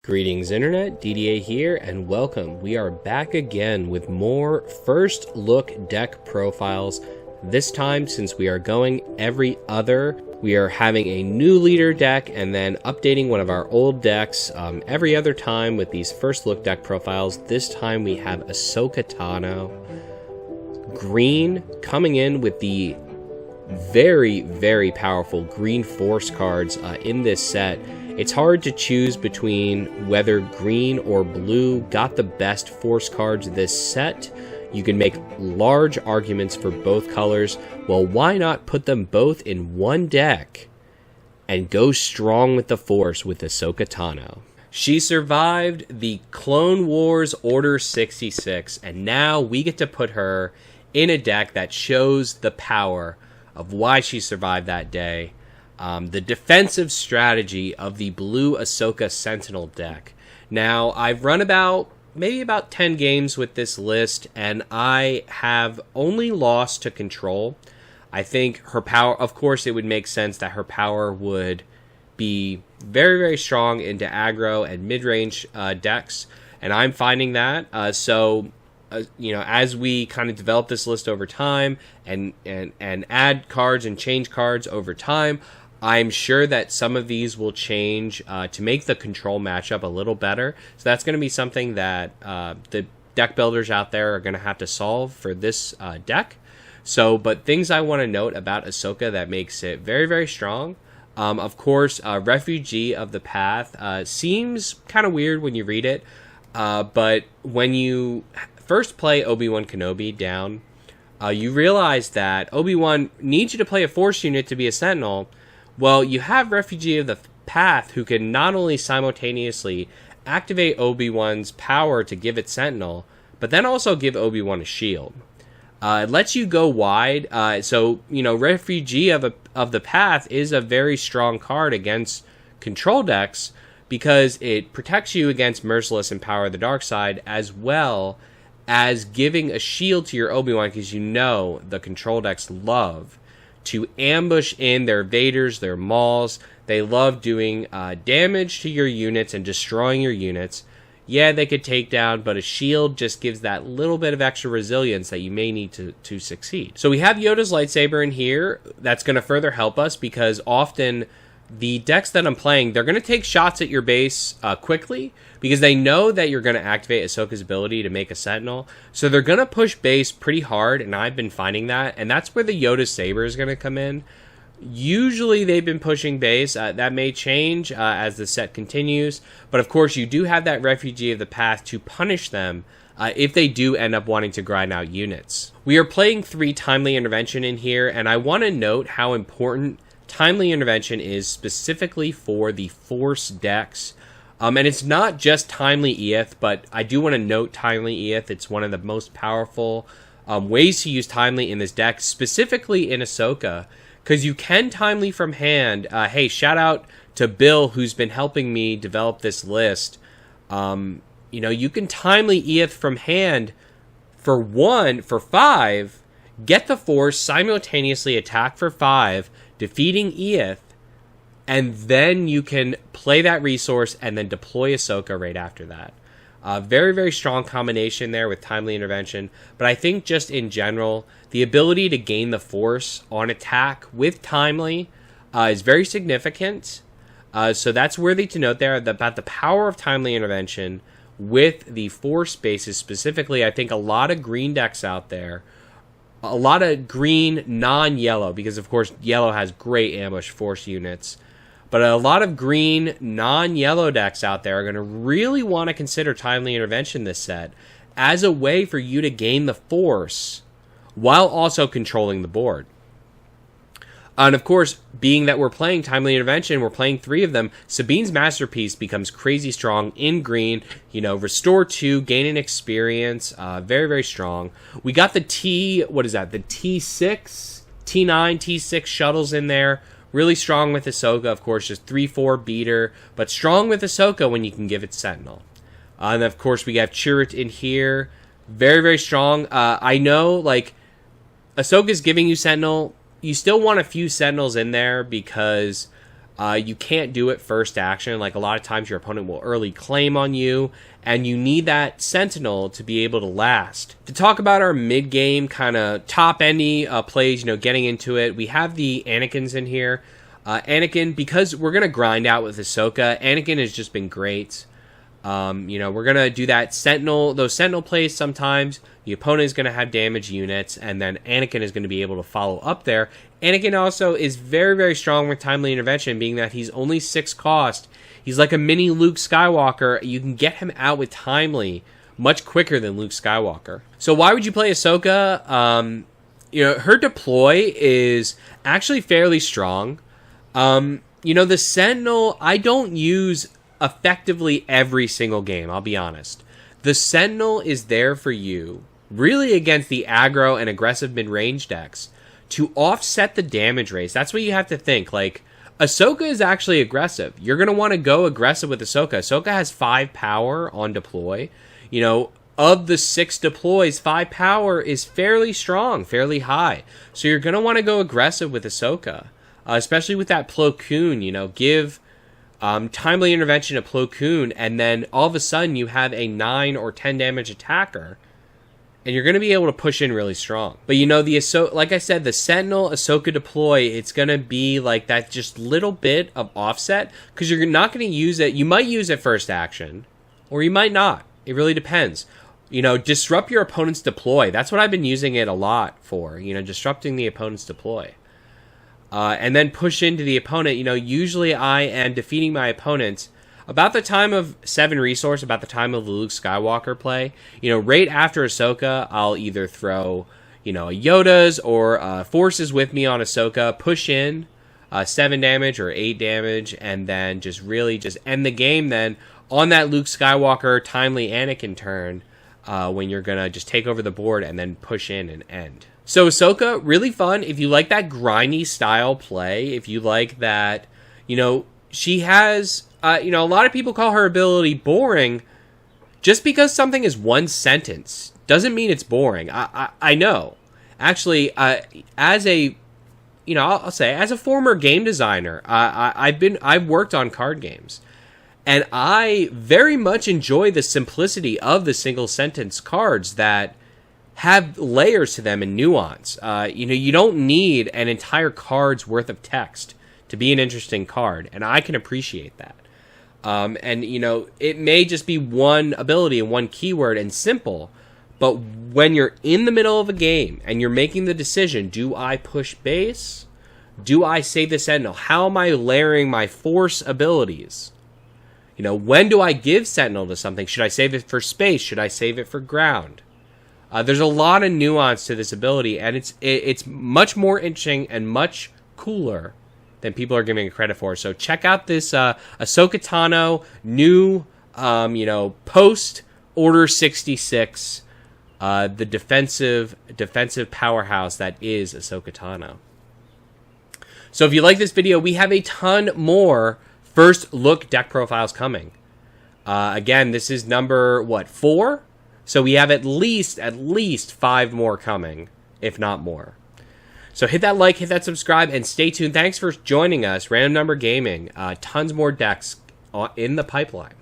Greetings Internet, DDA here, and welcome. We are back again with more first look deck profiles. This time, since we are going every other, we are having a new leader deck and then updating one of our old decks every other time with these first look deck profiles. This time we have Ahsoka Tano. Green coming in with the very powerful green force cards in this set. It's hard to choose between whether green or blue got the best force cards this set. You can make large arguments for both colors. Well, why not put them both in one deck and go strong with the force with Ahsoka Tano? She survived the Clone Wars Order 66, and now we get to put her in a deck that shows the power of why she survived that day. The defensive strategy of the blue Ahsoka Sentinel deck. Now, I've run maybe about 10 games with this list, and I have only lost to control. I think her power, of course, it would make sense that her power would be very strong into aggro and mid-range decks, and I'm finding that. You know, as we kind of develop this list over time and add cards and change cards over time, I'm sure that some of these will change to make the control matchup a little better. So that's going to be something that the deck builders out there are going to have to solve for this deck. But things I want to note about Ahsoka that makes it very strong. Of course, Refugee of the Path seems kind of weird when you read it. But when you first play Obi-Wan Kenobi down, you realize that Obi-Wan needs you to play a Force unit to be a Sentinel. Well, you have Refugee of the Path who can not only simultaneously activate Obi-Wan's power to give it Sentinel, but then also give Obi-Wan a shield. It lets you go wide. So, you know, Refugee of the Path is a very strong card against control decks because it protects you against Merciless and Power of the Dark Side, as well as giving a shield to your Obi-Wan, because you know the control decks love to ambush in their Vaders, their Mauls. They love doing damage to your units and destroying your units. Yeah, they could take down, but a shield just gives that little bit of extra resilience that you may need to succeed. So we have Yoda's lightsaber in here. That's going to further help us, because often the decks that I'm playing, they're going to take shots at your base quickly, because they know that you're going to activate Ahsoka's ability to make a Sentinel. So they're going to push base pretty hard, and I've been finding that. And that's where the Yoda Saber is going to come in. Usually they've been pushing base. That may change as the set continues. But of course, you do have that Refugee of the Path to punish them if they do end up wanting to grind out units. We are playing 3 Timely Intervention in here, and I want to note how important Timely Intervention is specifically for the Force decks. And it's not just Timely Eoth, but I do want to note Timely Eoth. It's one of the most powerful ways to use Timely in this deck, specifically in Ahsoka, because you can Timely from hand. Hey, shout out to Bill, who's been helping me develop this list. You know, you can Timely Eoth from hand for 5, get the Force, simultaneously attack for 5, defeating Eoth, and then you can play that resource and then deploy Ahsoka right after that. Very strong combination there with Timely Intervention. But I think just in general, the ability to gain the Force on attack with Timely is very significant. So that's worthy to note there about the power of Timely Intervention with the Force bases specifically. I think a lot of green decks out there, a lot of green non-yellow, because of course yellow has great ambush Force units, but a lot of green non-yellow decks out there are going to really want to consider Timely Intervention this set as a way for you to gain the Force while also controlling the board. And of course, being that we're playing Timely Intervention, we're playing 3 of them, Sabine's Masterpiece becomes crazy strong in green. You know, restore 2, gain an experience, very strong. We got the T6, T9, T6 shuttles in there. Really strong with Ahsoka, of course, just 3-4 beater, but strong with Ahsoka when you can give it Sentinel. And of course, we have Chirrut in here. Very strong. I know, like, Ahsoka's giving you Sentinel. You still want a few Sentinels in there because You can't do it first action. Like, a lot of times your opponent will early claim on you, and you need that Sentinel to be able to last. To talk about our mid-game kind of top-endy plays, getting into it, we have the Anakins in here. Anakin, because we're going to grind out with Ahsoka, Anakin has just been great. We're going to do that those Sentinel plays sometimes. The opponent is going to have damage units, and then Anakin is going to be able to follow up there. Anakin also is very, very strong with Timely Intervention, being that he's only 6 cost. He's like a mini Luke Skywalker. You can get him out with Timely much quicker than Luke Skywalker. So why would you play Ahsoka? Her deploy is actually fairly strong. The Sentinel, I don't use effectively every single game, I'll be honest. The Sentinel is there for you, really against the aggro and aggressive mid-range decks, to offset the damage race. That's what you have to think. Like, Ahsoka is actually aggressive. You're going to want to go aggressive with Ahsoka. Ahsoka has 5 power on deploy. Of the 6 deploys, 5 power is fairly strong, fairly high. So you're going to want to go aggressive with Ahsoka, especially with that Plo Koon. Give Timely Intervention to Plo Koon, and then all of a sudden you have a 9 or 10 damage attacker, and you're going to be able to push in really strong. But like I said, the Sentinel Ahsoka deploy, it's going to be like that just little bit of offset, because you're not going to use it. You might use it first action, or you might not. It really depends. Disrupt your opponent's deploy. That's what I've been using it a lot for, disrupting the opponent's deploy. And then push into the opponent. Usually I am defeating my opponent about the time of 7 resource, about the time of the Luke Skywalker play. Right after Ahsoka, I'll either throw, a Yoda's or forces with me on Ahsoka, push in 7 damage or 8 damage, and then just end the game then on that Luke Skywalker Timely Anakin turn, when you're going to just take over the board and then push in and end. So Ahsoka, really fun. If you like that grindy style play, if you like that, she has, a lot of people call her ability boring. Just because something is one sentence doesn't mean it's boring. I know. Actually, as a, I'll say, as a former game designer, I've worked on card games. And I very much enjoy the simplicity of the single sentence cards that have layers to them and nuance. You don't need an entire card's worth of text to be an interesting card, and I can appreciate that. It may just be one ability and one keyword and simple, but when you're in the middle of a game and you're making the decision, do I push base? Do I save the Sentinel? How am I layering my force abilities? When do I give Sentinel to something? Should I save it for space? Should I save it for ground? There's a lot of nuance to this ability, and it's much more interesting and much cooler than people are giving it credit for. So check out this Ahsoka Tano new, post Order 66, the defensive powerhouse that is Ahsoka Tano. So if you like this video, we have a ton more first look deck profiles coming. Again, this is number 4. So we have at least 5 more coming, if not more. So hit that like, hit that subscribe, and stay tuned. Thanks for joining us. Random Number Gaming. Tons more decks in the pipeline.